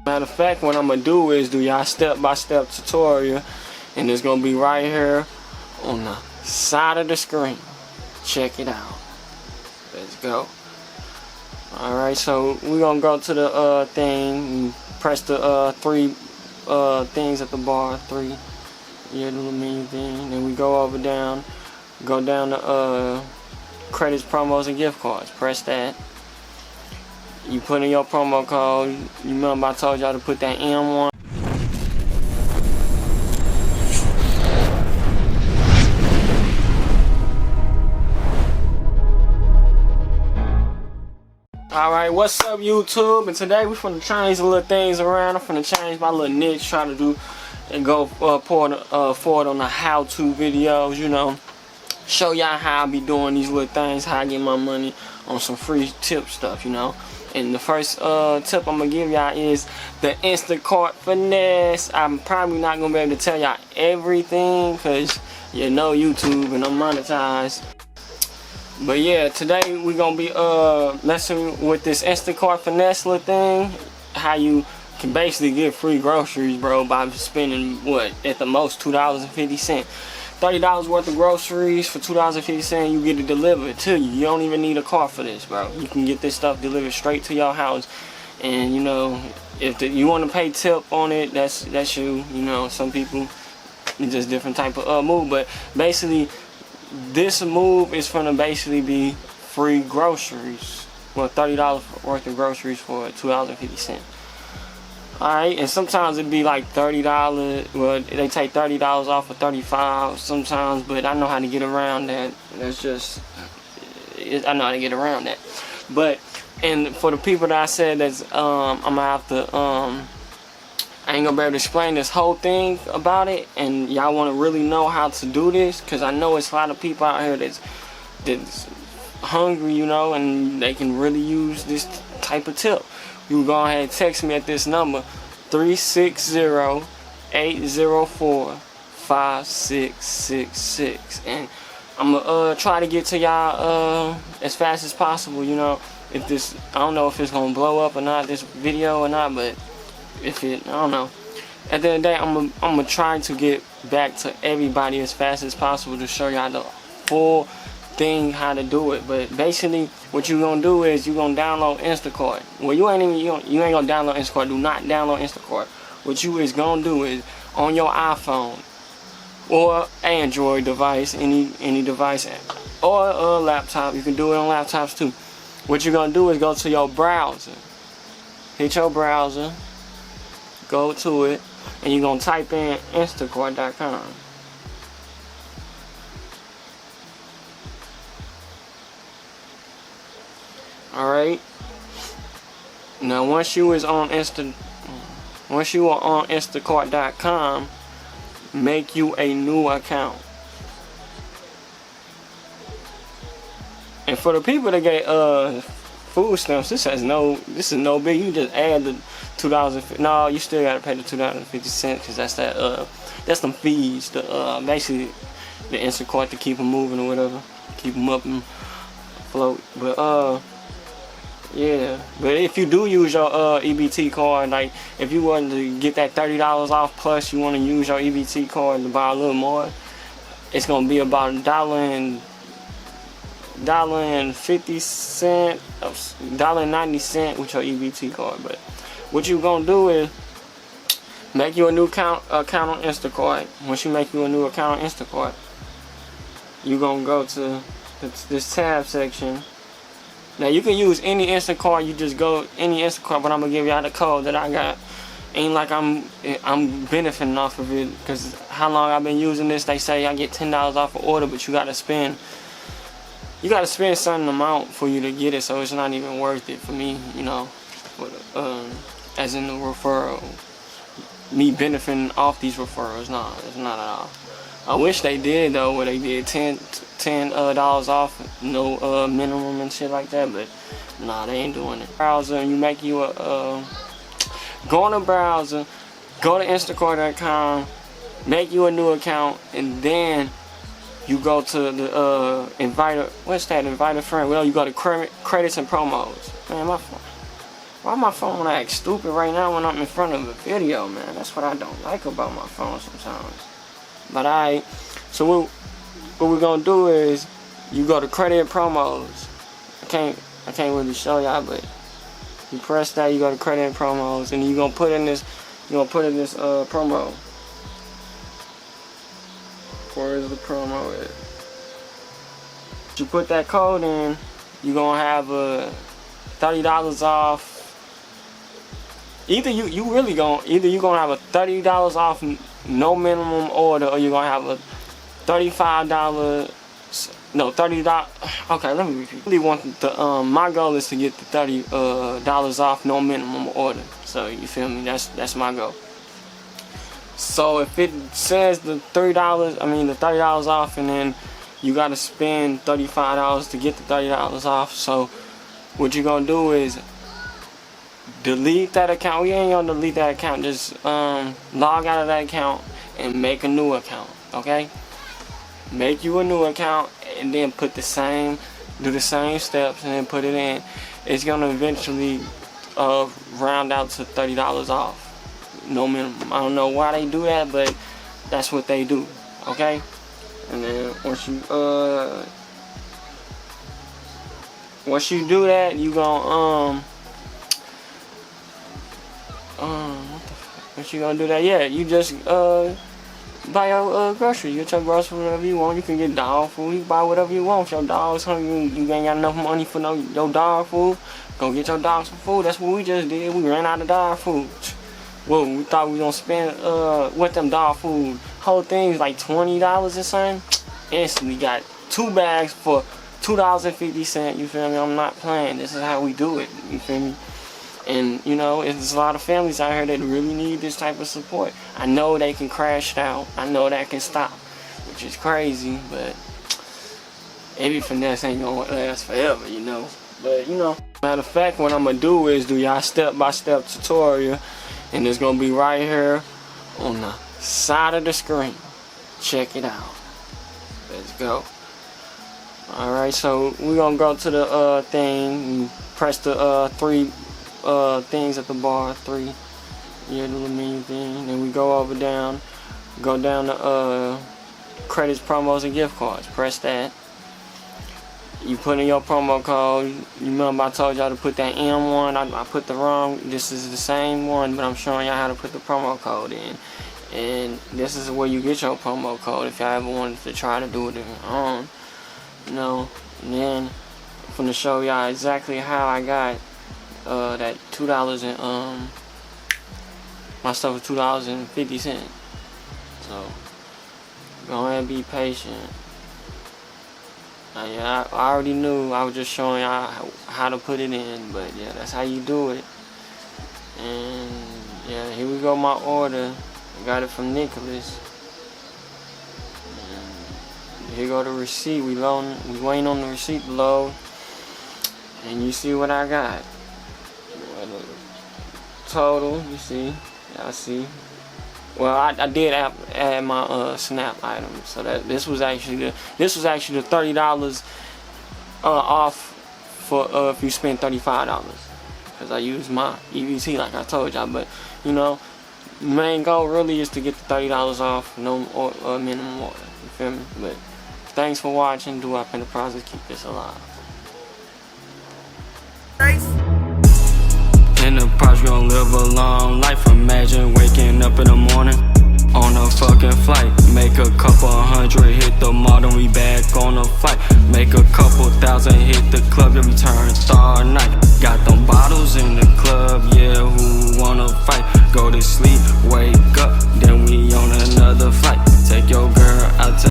Matter of fact, what I'm gonna do is do y'all step-by-step tutorial, and it's gonna be right here on the side of the screen. Check it out. Let's go. Alright, so we're gonna go to the thing, press the three things at the bar, three, yeah, the little menu thing, then we go down to credits, promos, and gift cards. Press that. You put in your promo code. You remember I told y'all to put that M1. Alright, what's up YouTube? And today we're finna change the little things around. I'm finna change my little niche, try to do and go forward on the how-to videos, you know. Show y'all how I be doing these little things, how I get my money on some free tip stuff, you know. And the first tip I'm gonna give y'all is the Instacart finesse. I'm probably not gonna be able to tell y'all everything because you know YouTube and I'm monetized. But yeah, today we're gonna be messing with this Instacart finesse little thing. How you can basically get free groceries, bro, by spending what, at the most $2.50. $30 worth of groceries for $2.50, you get it delivered to you. You don't even need a car for this, bro. You can get this stuff delivered straight to your house. And you know, if you want to pay tip on it, that's you. You know, some people, it's just different type of move. But basically, this move is gonna basically be free groceries. Well, $30 worth of groceries for $2.50. Alright, and sometimes it'd be like $30. Well, they take $30 off of $35 sometimes, but I know how to get around that. That's just, I know how to get around that. But, and for the people that I said that's, I'm gonna have to, I ain't gonna be able to explain this whole thing about it, and y'all wanna really know how to do this, cause I know it's a lot of people out here that's hungry, you know, and they can really use this type of tip. You can go ahead and text me at this number, 360-804-5666, and I'm gonna try to get to y'all as fast as possible. You know, if this, I don't know if it's gonna blow up or not, this video or not, but if it, I don't know. At the end of the day, I'm gonna try to get back to everybody as fast as possible to show y'all the full thing how to do it. But basically what you gonna do is you gonna download Instacart. Well, you ain't gonna download Instacart. Do not download Instacart. What you is gonna do is on your iPhone or Android device, any device, or a laptop. You can do it on laptops too. What you're gonna do is go to your browser, hit your browser, go to it, and you're gonna type in Instacart.com. Alright. Now once you are on Instacart.com, make you a new account. And for the people that get food stamps, this is no big. You just add the $2. No, you still gotta pay the $2.50 because that's that's some fees. Basically the Instacart to keep them moving or whatever, keep them up and afloat. But yeah, but if you do use your EBT card, like if you want to get that $30 off plus you want to use your EBT card to buy a little more, it's gonna be about $1.50, $1.90 with your EBT card. But what you gonna do is make you a new account on Instacart. Once you make you a new account on Instacart, you gonna go to this tab section. Now you can use any Instacart, you just go any Instacart, but I'm gonna give y'all the code that I got. Ain't like I'm benefiting off of it, because how long I've been using this, they say I get $10 off an order, but you gotta spend a certain amount for you to get it, so it's not even worth it for me, you know, as in the referral. Me benefiting off these referrals, nah, it's not at all. I wish they did though, where they did $10 off, no minimum and shit like that, but nah, they ain't doing it. Browser, and you make you a go on a browser, go to Instacart.com, make you a new account, and then you go to the invite a friend. Well, you go to credits and promos. Man, my phone. Why my phone act stupid right now when I'm in front of a video, man? That's what I don't like about my phone sometimes. But alright, so what we're gonna do is you go to credit and promos. I can't really show y'all, but you press that, you go to credit and promos, and you're gonna put in this promo. Where is the promo at? You put that code in, you're gonna have $30 off. Either you're gonna have a $30 off no minimum order, or you're gonna have a $35. No, $30. Okay, let me repeat. I really want the my goal is to get the $30 off no minimum order. So you feel me? That's my goal. So if it says the $30 off, and then you gotta spend $35 to get the $30 off. So what you're gonna do is delete that account. We ain't gonna delete that account. Just log out of that account and make a new account. Okay? Make you a new account and then do the same steps and then put it in. It's gonna eventually round out to $30 off. No minimum. I don't know why they do that, but that's what they do. Okay? And then once you do that, you gonna what you gonna do that? Yeah, you just buy your groceries. You get your groceries whatever you want. You can get dog food. You buy whatever you want. If your dog's hungry, you ain't got enough money for your dog food, go get your dog some food. That's what we just did. We ran out of dog food. Well, we thought we was gonna spend with them dog food. Whole thing's like $20 or something. Instantly got 2 bags for $2.50. You feel me? I'm not playing. This is how we do it. You feel me? And you know, there's a lot of families out here that really need this type of support. I know they can crash out. I know that can stop, which is crazy, but every finesse ain't gonna last forever, you know. But you know, matter of fact, what I'm gonna do is do y'all step-by-step tutorial, and it's gonna be right here on the side of the screen. Check it out. Let's go. Alright, so we're gonna go to the thing, press the 3 things at the bar, 3, yeah, the little menu thing. Then we go down to credits, promos, and gift cards. Press that. You put in your promo code. You remember I told y'all to put that M1. I put the wrong. This is the same one, but I'm showing y'all how to put the promo code in. And this is where you get your promo code if y'all ever wanted to try to do it on your own. You know, and then I'm gonna show y'all exactly how I got that $2 and my stuff was $2.50. So go ahead and be patient. Yeah, I already knew. I was just showing y'all how to put it in, but yeah, that's how you do it. And yeah, here we go. My order. I got it from Nicholas. And here go the receipt. We waiting on the receipt to load, and you see what I got. Total, you see, y'all see. Well, I did add my Snap item, so that this was actually the $30 off for if you spend $35, because I used my EBT like I told y'all. But you know, the main goal really is to get the $30 off, no minimum order. You feel me? But thanks for watching. Duwop in the process. Keep this alive. In the process, we gon' live a long life. Imagine waking up in the morning on a fucking flight. Make a couple hundred, hit the mall, then we back on a flight. Make a couple thousand, hit the club, then return star night. Got them bottles in the club, yeah, who wanna fight? Go to sleep, wake